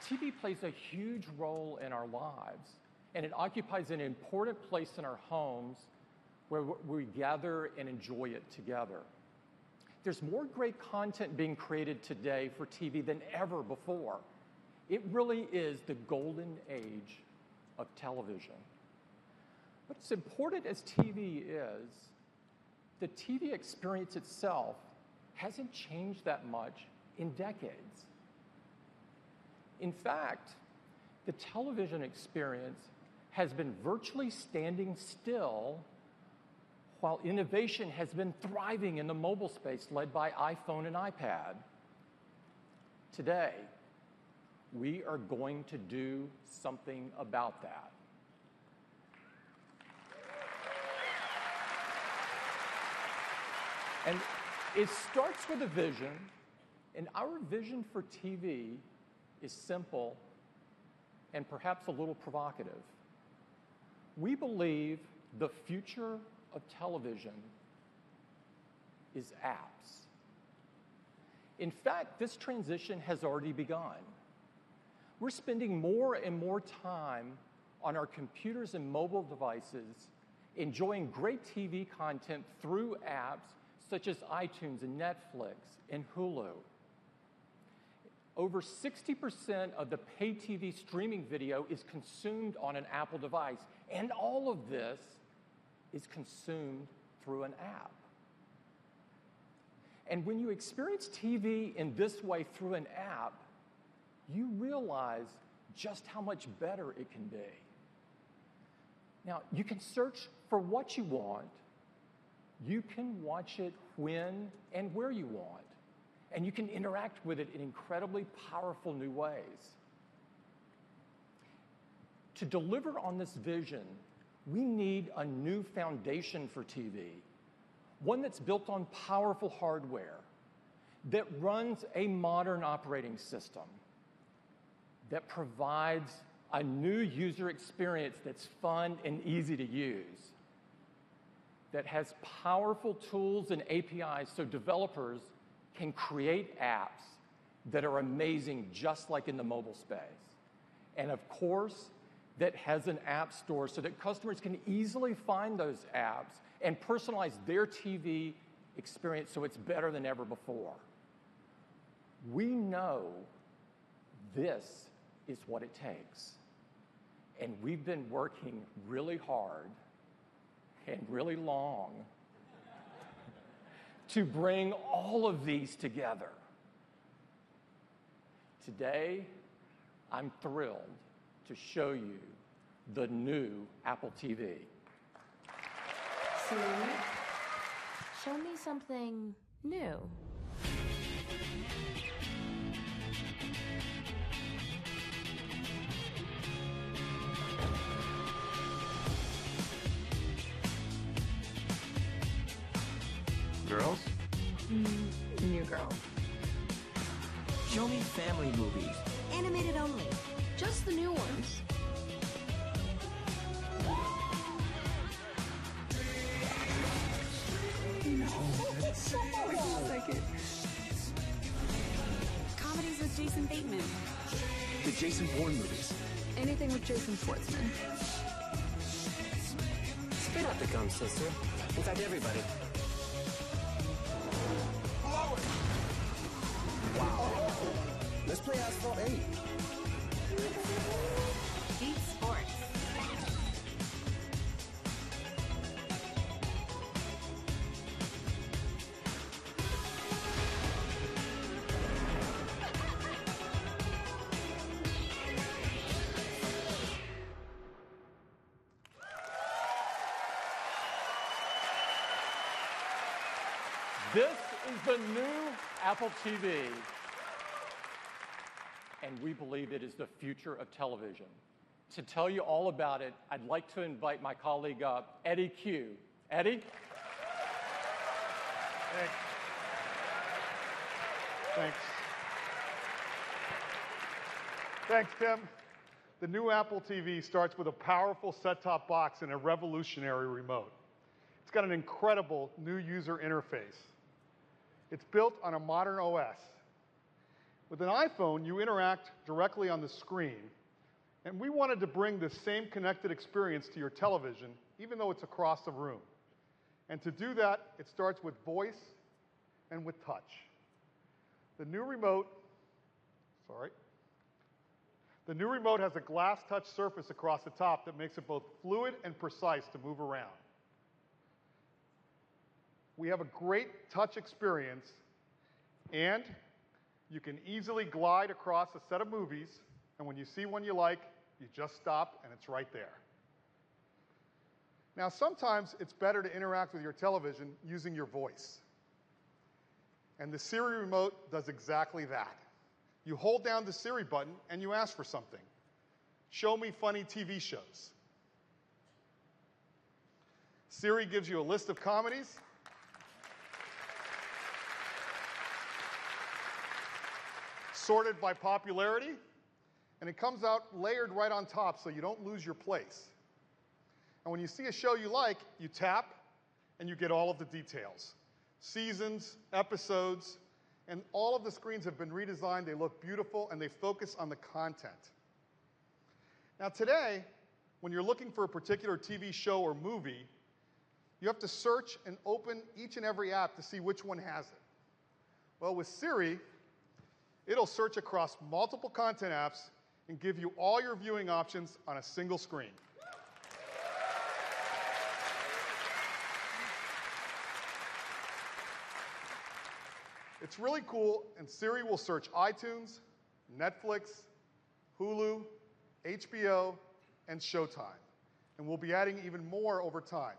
TV plays a huge role in our lives, and it occupies an important place in our homes where we gather and enjoy it together. There's more great content being created today for TV than ever before. It really is the golden age of television. But as important as TV is, the TV experience itself hasn't changed that much in decades. In fact, the television experience has been virtually standing still while innovation has been thriving in the mobile space led by iPhone and iPad. Today, we are going to do something about that. And it starts with a vision, and our vision for TV is simple and perhaps a little provocative. We believe the future of television is apps. In fact, this transition has already begun. We're spending more and more time on our computers and mobile devices enjoying great TV content through apps such as iTunes and Netflix and Hulu. Over 60% of the pay TV streaming video is consumed on an Apple device, and all of this is consumed through an app. And when you experience TV in this way through an app, you realize just how much better it can be. Now, you can search for what you want. You can watch it when and where you want. And you can interact with it in incredibly powerful new ways. To deliver on this vision, we need a new foundation for TV, one that's built on powerful hardware, that runs a modern operating system, that provides a new user experience that's fun and easy to use, that has powerful tools and APIs so developers can create apps that are amazing just like in the mobile space. And of course, that has an app store so that customers can easily find those apps and personalize their TV experience so it's better than ever before. We know this is what it takes. And we've been working really hard and really long to bring all of these together. Today, I'm thrilled to show you the new Apple TV. Siri, show me something new. Girls? New girl. Show me family movies. Animated only. Just the new ones. Comedies with Jason Bateman. The Jason Bourne movies. Anything with Jason Schwartzman. Spit out the gum, sister. In fact, everybody. Wow. Let's play Asphalt 8. Beat Sports. This is the new Apple TV, and we believe it is the future of television. To tell you all about it, I'd like to invite my colleague up, Eddie Q. Eddie? Thanks. Thanks. Thanks, Tim. The new Apple TV starts with a powerful set-top box and a revolutionary remote. It's got an incredible new user interface. It's built on a modern OS. With an iPhone, you interact directly on the screen, and we wanted to bring the same connected experience to your television, even though it's across the room. And to do that, it starts with voice and with touch. The new remote has a glass touch surface across the top that makes it both fluid and precise to move around. We have a great touch experience, and you can easily glide across a set of movies, and when you see one you like, you just stop and it's right there. Now, sometimes it's better to interact with your television using your voice. And the Siri remote does exactly that. You hold down the Siri button and you ask for something. Show me funny TV shows. Siri gives you a list of comedies. Sorted by popularity, and it comes out layered right on top so you don't lose your place. And when you see a show you like, you tap and you get all of the details. Seasons, episodes, and all of the screens have been redesigned. They look beautiful and they focus on the content. Now today, when you're looking for a particular TV show or movie, you have to search and open each and every app to see which one has it. Well, with Siri, it'll search across multiple content apps and give you all your viewing options on a single screen. It's really cool, and Siri will search iTunes, Netflix, Hulu, HBO, and Showtime. And we'll be adding even more over time.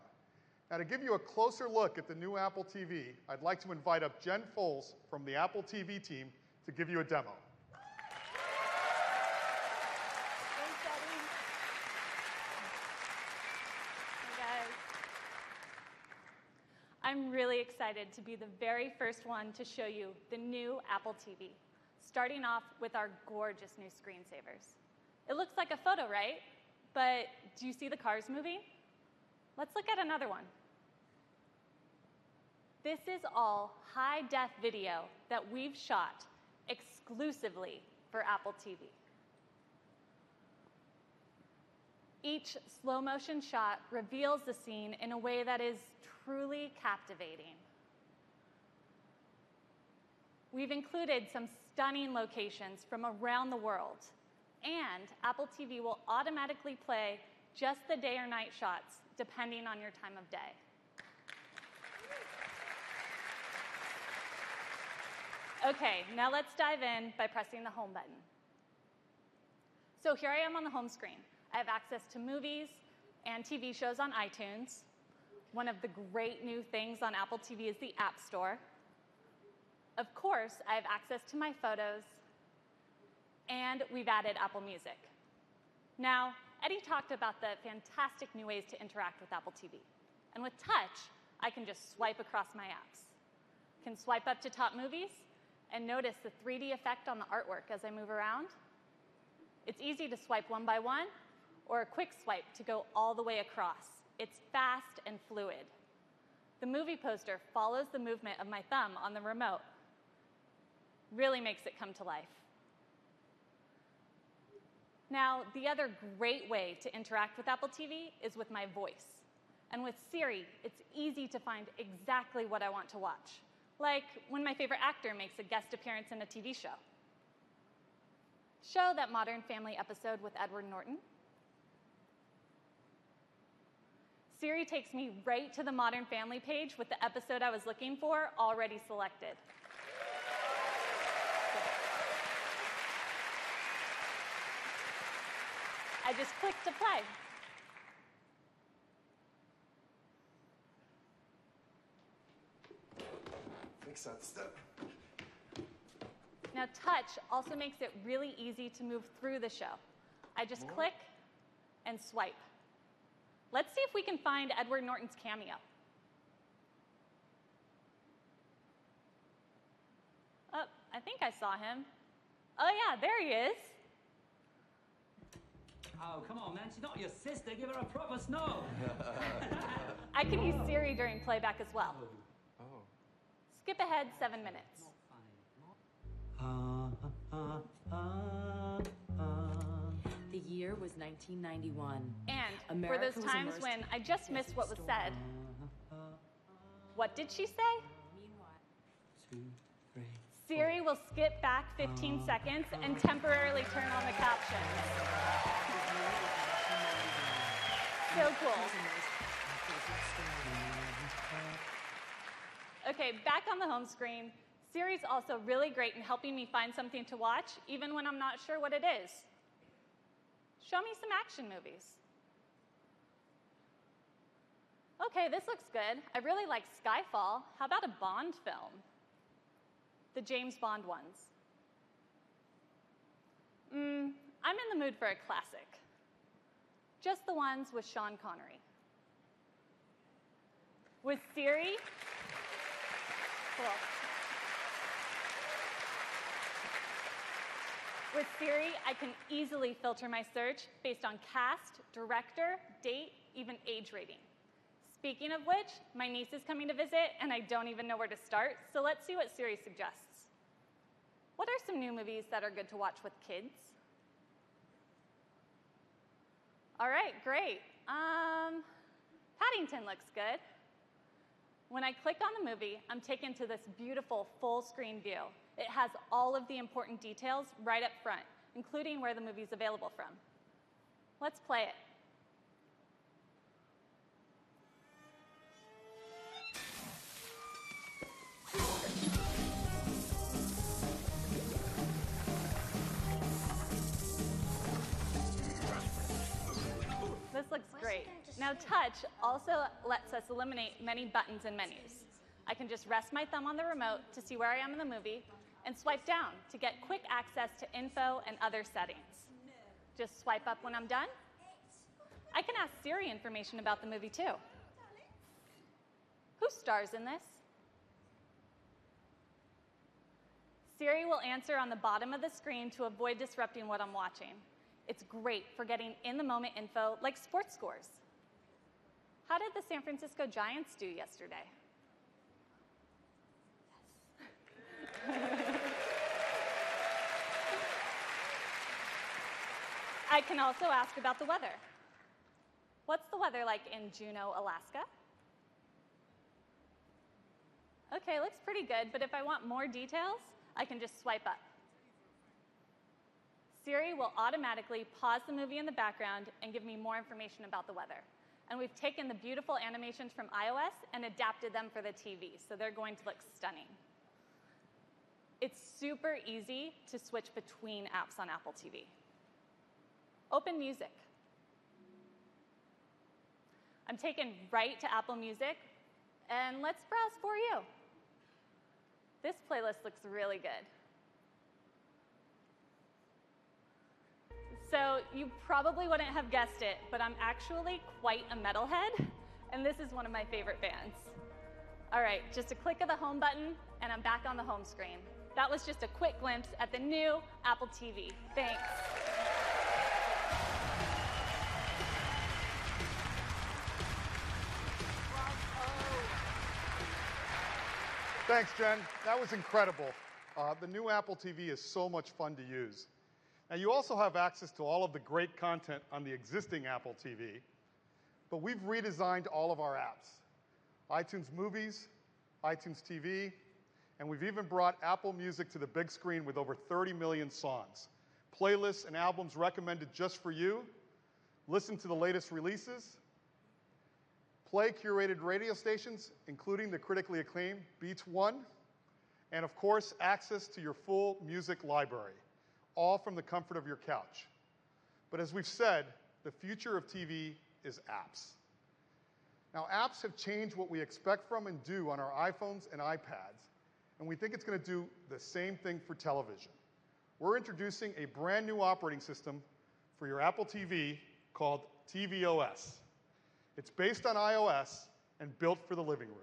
Now, to give you a closer look at the new Apple TV, I'd like to invite up Jen Foles from the Apple TV team to give you a demo. Thanks, Eddie. Hey, guys. I'm really excited to be the very first one to show you the new Apple TV, starting off with our gorgeous new screensavers. It looks like a photo, right? But do you see the cars moving? Let's look at another one. This is all high-def video that we've shot exclusively for Apple TV. Each slow-motion shot reveals the scene in a way that is truly captivating. We've included some stunning locations from around the world, and Apple TV will automatically play just the day or night shots, depending on your time of day. Okay, now let's dive in by pressing the home button. So here I am on the home screen. I have access to movies and TV shows on iTunes. One of the great new things on Apple TV is the App Store. Of course, I have access to my photos, and we've added Apple Music. Now, Eddie talked about the fantastic new ways to interact with Apple TV. And with touch, I can just swipe across my apps. I can swipe up to top movies and notice the 3D effect on the artwork as I move around. It's easy to swipe one by one, or a quick swipe to go all the way across. It's fast and fluid. The movie poster follows the movement of my thumb on the remote. Really makes it come to life. Now, the other great way to interact with Apple TV is with my voice. And with Siri, it's easy to find exactly what I want to watch, like when my favorite actor makes a guest appearance in a TV show. Show that Modern Family episode with Edward Norton. Siri takes me right to the Modern Family page with the episode I was looking for already selected. I just click to play. Fix that step. Now, touch also makes it really easy to move through the show. I just click and swipe. Let's see if we can find Edward Norton's cameo. I think I saw him. Oh yeah, there he is. Oh, come on, man. She's not your sister. Give her a proper snog. I can use Siri during playback as well. Oh. Skip ahead 7 minutes. The year was 1991. And America for those was times immersed when I just in missed what was storm. said, what did she say? Meanwhile, 2, 3. Siri will skip back 15 seconds and temporarily turn on the captions. So cool. Okay, back on the home screen. Siri's also really great in helping me find something to watch, even when I'm not sure what it is. Show me some action movies. Okay, this looks good. I really like Skyfall. How about a Bond film? The James Bond ones. I'm in the mood for a classic. Just the ones with Sean Connery. With Siri, cool. With Siri, I can easily filter my search based on cast, director, date, even age rating. Speaking of which, my niece is coming to visit, and I don't even know where to start, so let's see what Siri suggests. What are some new movies that are good to watch with kids? All right, great. Paddington looks good. When I click on the movie, I'm taken to this beautiful full-screen view. It has all of the important details right up front, including where the movie's available from. Let's play it. This looks great. Now touch also lets us eliminate many buttons and menus. I can just rest my thumb on the remote to see where I am in the movie and swipe down to get quick access to info and other settings. Just swipe up when I'm done. I can ask Siri information about the movie too. Who stars in this? Siri will answer on the bottom of the screen to avoid disrupting what I'm watching. It's great for getting in-the-moment info like sports scores. How did the San Francisco Giants do yesterday? Yes. I can also ask about the weather. What's the weather like in Juneau, Alaska? Okay, looks pretty good, but if I want more details, I can just swipe up. Siri will automatically pause the movie in the background and give me more information about the weather. And we've taken the beautiful animations from iOS and adapted them for the TV, so they're going to look stunning. It's super easy to switch between apps on Apple TV. Open Music. I'm taken right to Apple Music, and let's browse for you. This playlist looks really good. So you probably wouldn't have guessed it, but I'm actually quite a metalhead, and this is one of my favorite bands. All right, just a click of the home button, and I'm back on the home screen. That was just a quick glimpse at the new Apple TV. Thanks. Thanks, Jen. That was incredible. The new Apple TV is so much fun to use. Now, you also have access to all of the great content on the existing Apple TV, but we've redesigned all of our apps. iTunes Movies, iTunes TV, and we've even brought Apple Music to the big screen with over 30 million songs, playlists and albums recommended just for you, listen to the latest releases, play curated radio stations, including the critically acclaimed Beats One, and of course, access to your full music library, all from the comfort of your couch. But as we've said, the future of TV is apps. Now, apps have changed what we expect from and do on our iPhones and iPads, and we think it's going to do the same thing for television. We're introducing a brand new operating system for your Apple TV called tvOS. It's based on iOS and built for the living room.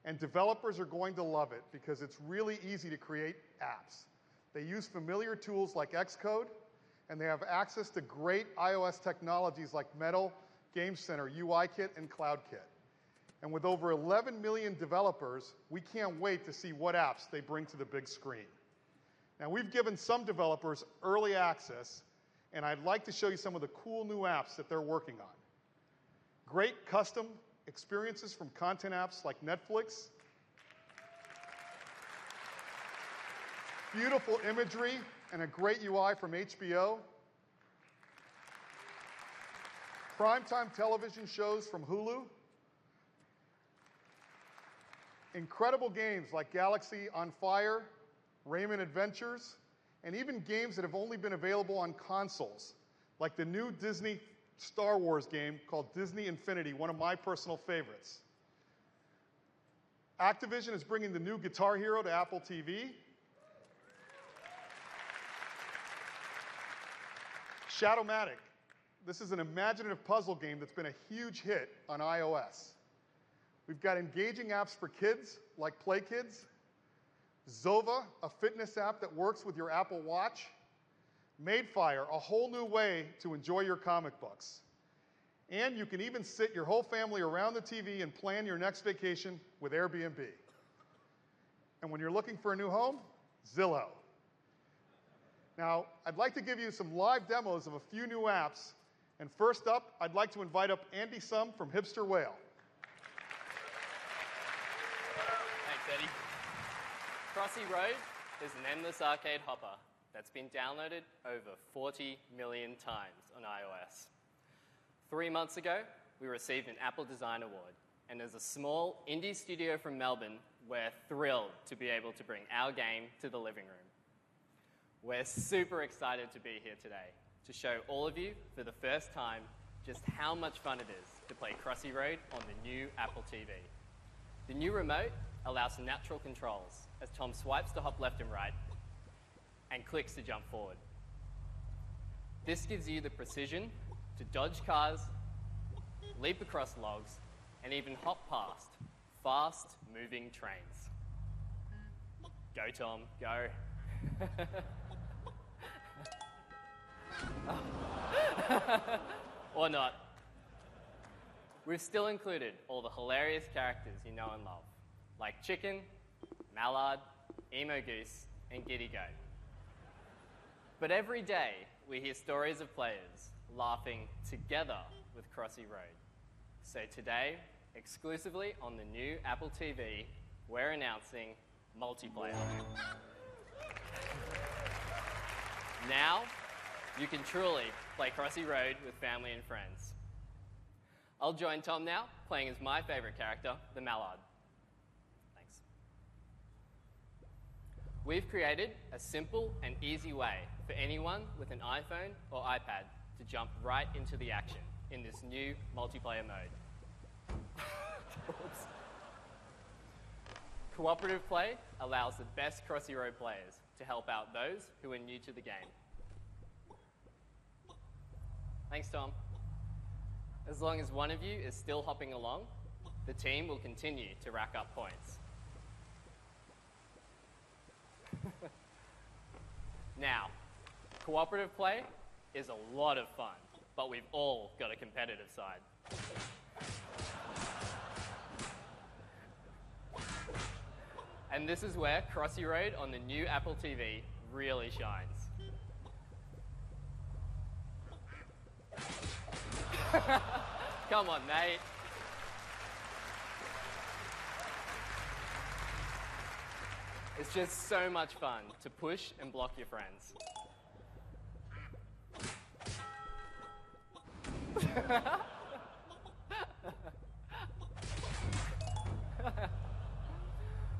And developers are going to love it because it's really easy to create apps. They use familiar tools like Xcode, and they have access to great iOS technologies like Metal, Game Center, UIKit, and CloudKit. And with over 11 million developers, we can't wait to see what apps they bring to the big screen. Now, we've given some developers early access, and I'd like to show you some of the cool new apps that they're working on. Great custom experiences from content apps like Netflix. Beautiful imagery and a great UI from HBO. Primetime television shows from Hulu. Incredible games like Galaxy on Fire, Rayman Adventures, and even games that have only been available on consoles, like the new Disney Star Wars game called Disney Infinity, one of my personal favorites. Activision is bringing the new Guitar Hero to Apple TV. Shadowmatic. This is an imaginative puzzle game that's been a huge hit on iOS. We've got engaging apps for kids, like Play Kids. Zova, a fitness app that works with your Apple Watch. Madefire, a whole new way to enjoy your comic books. And you can even sit your whole family around the TV and plan your next vacation with Airbnb. And when you're looking for a new home, Zillow. Now, I'd like to give you some live demos of a few new apps. And first up, I'd like to invite up Andy Sum from Hipster Whale. Thanks, Eddie. Crossy Road is an endless arcade hopper that's been downloaded over 40 million times on iOS. 3 months ago, we received an Apple Design Award, and as a small indie studio from Melbourne, we're thrilled to be able to bring our game to the living room. We're super excited to be here today to show all of you for the first time just how much fun it is to play Crossy Road on the new Apple TV. The new remote allows some natural controls as Tom swipes to hop left and right and clicks to jump forward. This gives you the precision to dodge cars, leap across logs, and even hop past fast-moving trains. Go, Tom, go. Or not. We've still included all the hilarious characters you know and love, like Chicken, Mallard, Emo Goose, and Giddy Goat. But every day, we hear stories of players laughing together with Crossy Road. So today, exclusively on the new Apple TV, we're announcing multiplayer. Now, you can truly play Crossy Road with family and friends. I'll join Tom now, playing as my favorite character, the Mallard. Thanks. We've created a simple and easy way for anyone with an iPhone or iPad to jump right into the action in this new multiplayer mode. Oops. Cooperative play allows the best Crossy Road players to help out those who are new to the game. Thanks, Tom. As long as one of you is still hopping along, the team will continue to rack up points. Now, cooperative play is a lot of fun, but we've all got a competitive side. And this is where Crossy Road on the new Apple TV really shines. Come on, mate. It's just so much fun to push and block your friends.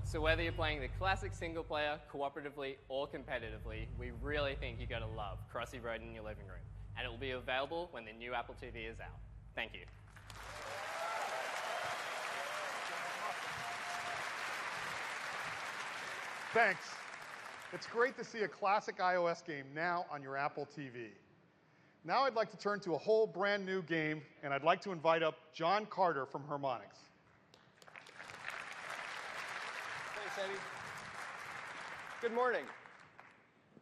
So whether you're playing the classic single player, cooperatively, or competitively, we really think you're going to love Crossy Road in your living room. And it will be available when the new Apple TV is out. Thank you. Thanks. It's great to see a classic iOS game now on your Apple TV. Now I'd like to turn to a whole brand new game, and I'd like to invite up John Carter from Harmonix. Eddie. Good morning.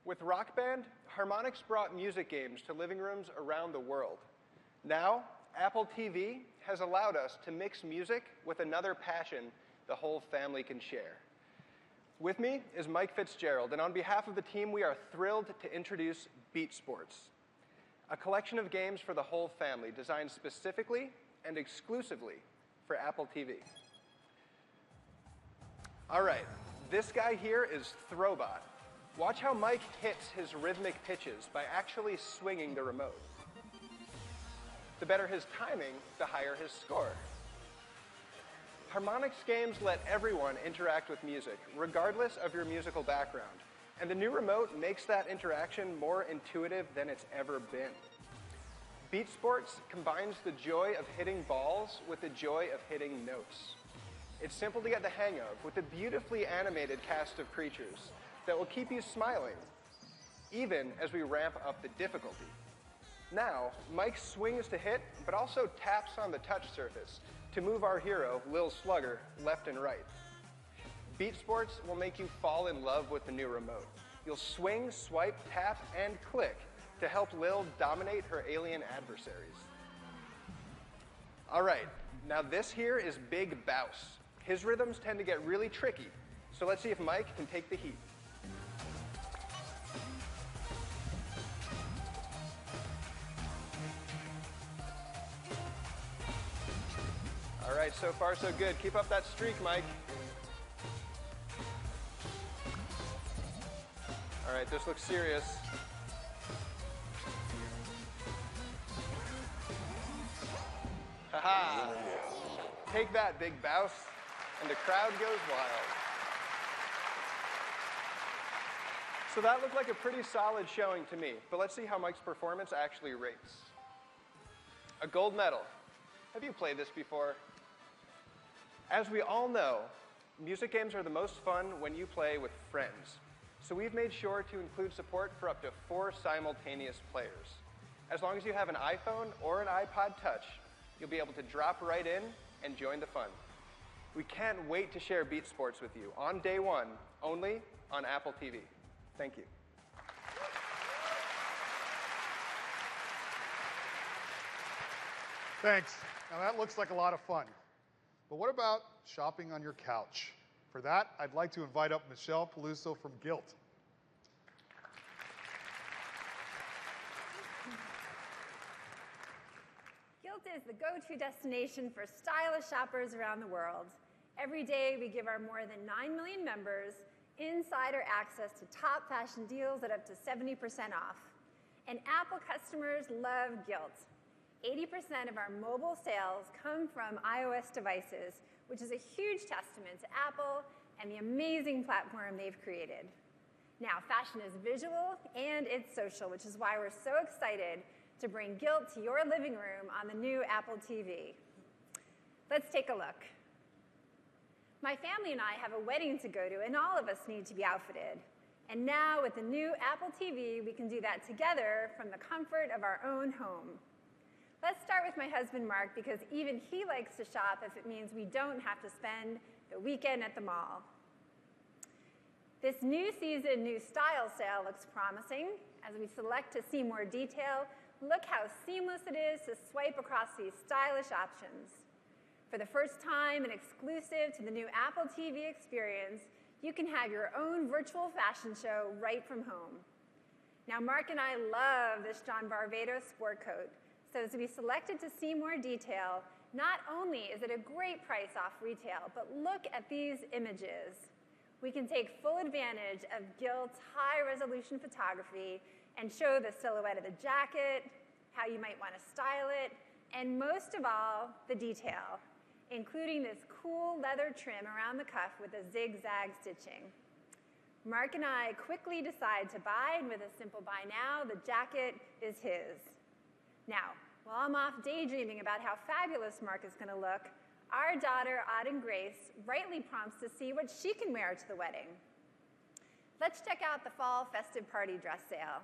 With Rock Band, Harmonix brought music games to living rooms around the world. Now, Apple TV has allowed us to mix music with another passion the whole family can share. With me is Mike Fitzgerald, and on behalf of the team, we are thrilled to introduce Beat Sports, a collection of games for the whole family designed specifically and exclusively for Apple TV. All right, this guy here is Throwbot. Watch how Mike hits his rhythmic pitches by actually swinging the remote. The better his timing, the higher his score. Harmonix games let everyone interact with music, regardless of your musical background, and the new remote makes that interaction more intuitive than it's ever been. Beat Sports combines the joy of hitting balls with the joy of hitting notes. It's simple to get the hang of, with a beautifully animated cast of creatures that will keep you smiling, even as we ramp up the difficulty. Now, Mike swings to hit, but also taps on the touch surface to move our hero, Lil Slugger, left and right. Beat Sports will make you fall in love with the new remote. You'll swing, swipe, tap, and click to help Lil dominate her alien adversaries. All right, now this here is Big Bouse. His rhythms tend to get really tricky, so let's see if Mike can take the heat. All right, so far so good. Keep up that streak, Mike. All right, this looks serious. Haha. Take that, Big Bouse. And the crowd goes wild. So that looked like a pretty solid showing to me, but let's see how Mike's performance actually rates. A gold medal. Have you played this before? As we all know, music games are the most fun when you play with friends. So we've made sure to include support for up to 4 simultaneous players. As long as you have an iPhone or an iPod Touch, you'll be able to drop right in and join the fun. We can't wait to share Beat Sports with you on day 1, only on Apple TV. Thank you. Thanks. Now that looks like a lot of fun. But what about shopping on your couch? For that, I'd like to invite up Michelle Peluso from Gilt. Gilt is the go-to destination for stylish shoppers around the world. Every day, we give our more than 9 million members insider access to top fashion deals at up to 70% off. And Apple customers love Gilt. 80% of our mobile sales come from iOS devices, which is a huge testament to Apple and the amazing platform they've created. Now, fashion is visual and it's social, which is why we're so excited to bring Gilt to your living room on the new Apple TV. Let's take a look. My family and I have a wedding to go to, and all of us need to be outfitted. And now, with the new Apple TV, we can do that together from the comfort of our own home. Let's start with my husband, Mark, because even he likes to shop if it means we don't have to spend the weekend at the mall. This new season, new style sale looks promising. As we select to see more detail, look how seamless it is to swipe across these stylish options. For the first time and exclusive to the new Apple TV experience, you can have your own virtual fashion show right from home. Now, Mark and I love this John Varvatos sport coat, so as we selected to see more detail, not only is it a great price off retail, but look at these images. We can take full advantage of Gilt's high-resolution photography and show the silhouette of the jacket, how you might want to style it, and most of all, the detail, including this cool leather trim around the cuff with a zigzag stitching. Mark and I quickly decide to buy, and with a simple buy now, the jacket is his. Now, while I'm off daydreaming about how fabulous Mark is going to look, our daughter, Auden Grace, rightly prompts to see what she can wear to the wedding. Let's check out the fall festive party dress sale.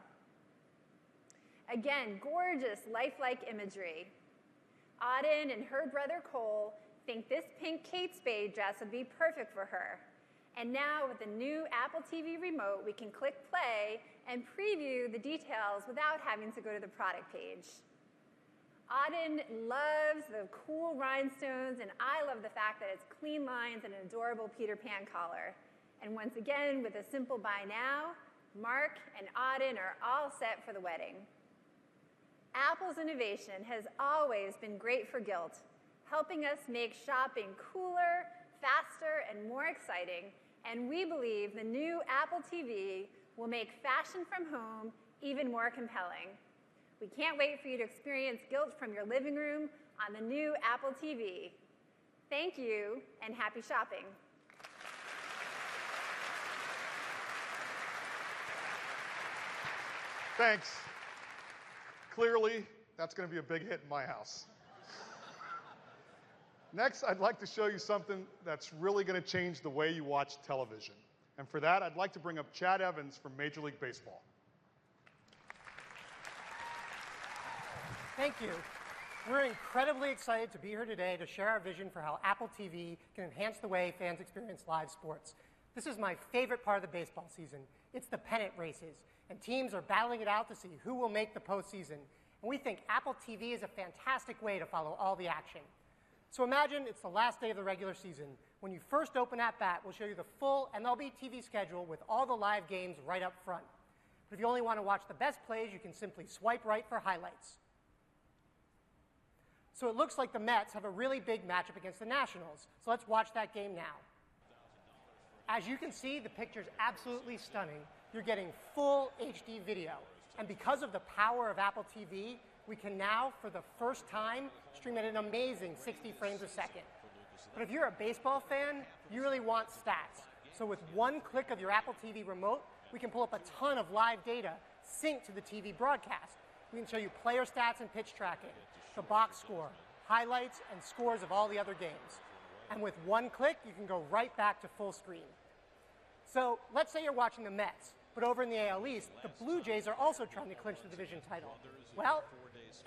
Again, gorgeous, lifelike imagery. Auden and her brother Cole think this pink Kate Spade dress would be perfect for her. And now with the new Apple TV remote, we can click play and preview the details without having to go to the product page. Auden loves the cool rhinestones, and I love the fact that it's clean lines and an adorable Peter Pan collar. And once again, with a simple buy now, Mark and Auden are all set for the wedding. Apple's innovation has always been great for Gilt, helping us make shopping cooler, faster, and more exciting, and we believe the new Apple TV will make fashion from home even more compelling. We can't wait for you to experience Gilt from your living room on the new Apple TV. Thank you, and happy shopping. Thanks. Clearly, that's going to be a big hit in my house. Next, I'd like to show you something that's really going to change the way you watch television. And for that, I'd like to bring up Chad Evans from Major League Baseball. Thank you. We're incredibly excited to be here today to share our vision for how Apple TV can enhance the way fans experience live sports. This is my favorite part of the baseball season. It's the pennant races, and teams are battling it out to see who will make the postseason. And we think Apple TV is a fantastic way to follow all the action. So imagine it's the last day of the regular season. When you first open at bat, we'll show you the full MLB TV schedule with all the live games right up front. But if you only want to watch the best plays, you can simply swipe right for highlights. So it looks like the Mets have a really big matchup against the Nationals. So let's watch that game now. As you can see, the picture's absolutely stunning. You're getting full HD video. And because of the power of Apple TV, we can now, for the first time, stream at an amazing 60 frames a second. But if you're a baseball fan, you really want stats. So with one click of your Apple TV remote, we can pull up a ton of live data synced to the TV broadcast. We can show you player stats and pitch tracking, the box score, highlights, and scores of all the other games. And with one click, you can go right back to full screen. So let's say you're watching the Mets, but over in the AL East, the Blue Jays are also trying to clinch the division title. Well,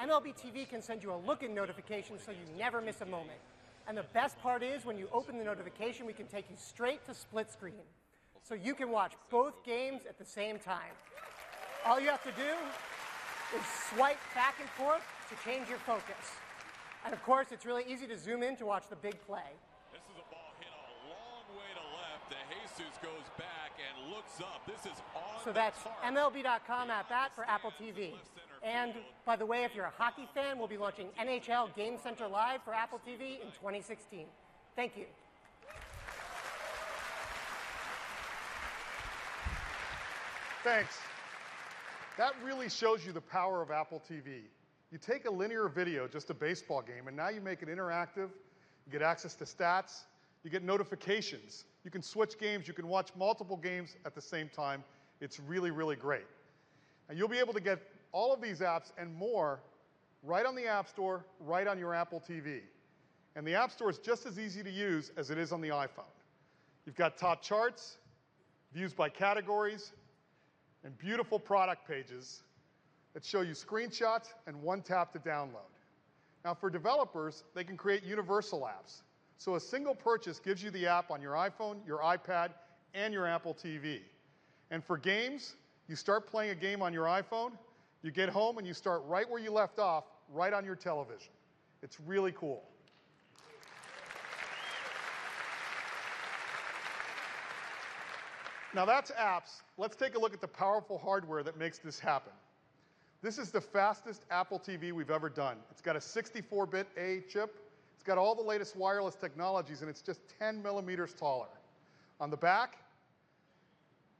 MLB TV can send you a look-in notification so you never miss a moment. And the best part is, when you open the notification, we can take you straight to split screen. So you can watch both games at the same time. All you have to do is swipe back and forth to change your focus. And of course, it's really easy to zoom in to watch the big play. This is a ball hit a long way to left. De Jesus goes back and looks up. This is on So that's MLB.com at bat for Apple TV. And by the way, if you're a hockey fan, we'll be launching NHL Game Center Live for Apple TV in 2016. Thank you. Thanks. That really shows you the power of Apple TV. You take a linear video, just a baseball game, and now you make it interactive. You get access to stats. You get notifications. You can switch games. You can watch multiple games at the same time. It's really, really great. And you'll be able to get all of these apps and more right on the App Store, right on your Apple TV. And the App Store is just as easy to use as it is on the iPhone. You've got top charts, views by categories, and beautiful product pages that show you screenshots and one tap to download. Now for developers, they can create universal apps. So a single purchase gives you the app on your iPhone, your iPad, and your Apple TV. And for games, you start playing a game on your iPhone, you get home and you start right where you left off, right on your television. It's really cool. Now that's apps. Let's take a look at the powerful hardware that makes this happen. This is the fastest Apple TV we've ever done. It's got a 64-bit A chip. It's got all the latest wireless technologies, and it's just 10 millimeters taller. On the back,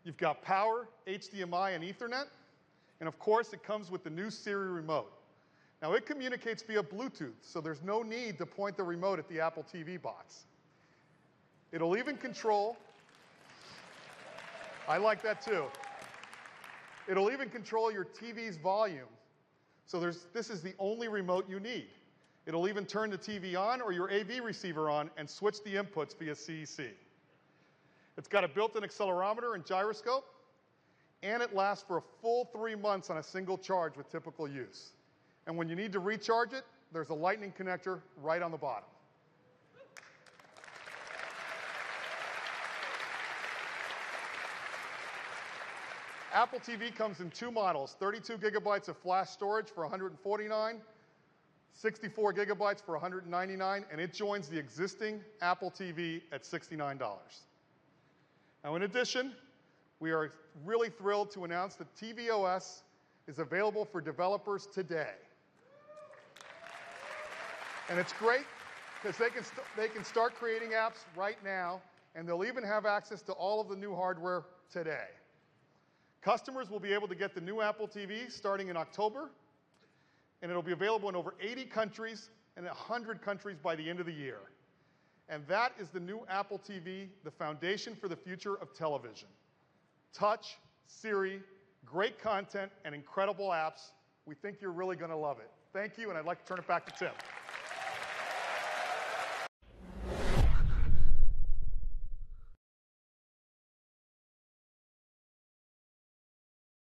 you've got power, HDMI, and Ethernet. And of course, it comes with the new Siri remote. Now it communicates via Bluetooth, so there's no need to point the remote at the Apple TV box. It'll even control, I like that too. It'll even control your TV's volume. So this is the only remote you need. It'll even turn the TV on or your AV receiver on and switch the inputs via CEC. It's got a built-in accelerometer and gyroscope, and it lasts for a full 3 months on a single charge with typical use. And when you need to recharge it, there's a lightning connector right on the bottom. Apple TV comes in two models, 32 gigabytes of flash storage for $149, 64 gigabytes for $199, and it joins the existing Apple TV at $69. Now, in addition, we are really thrilled to announce that tvOS is available for developers today. And it's great because they can start creating apps right now, and they'll even have access to all of the new hardware today. Customers will be able to get the new Apple TV starting in October, and it'll be available in over 80 countries and 100 countries by the end of the year. And that is the new Apple TV, the foundation for the future of television. Touch, Siri, great content, and incredible apps. We think you're really going to love it. Thank you, and I'd like to turn it back to Tim.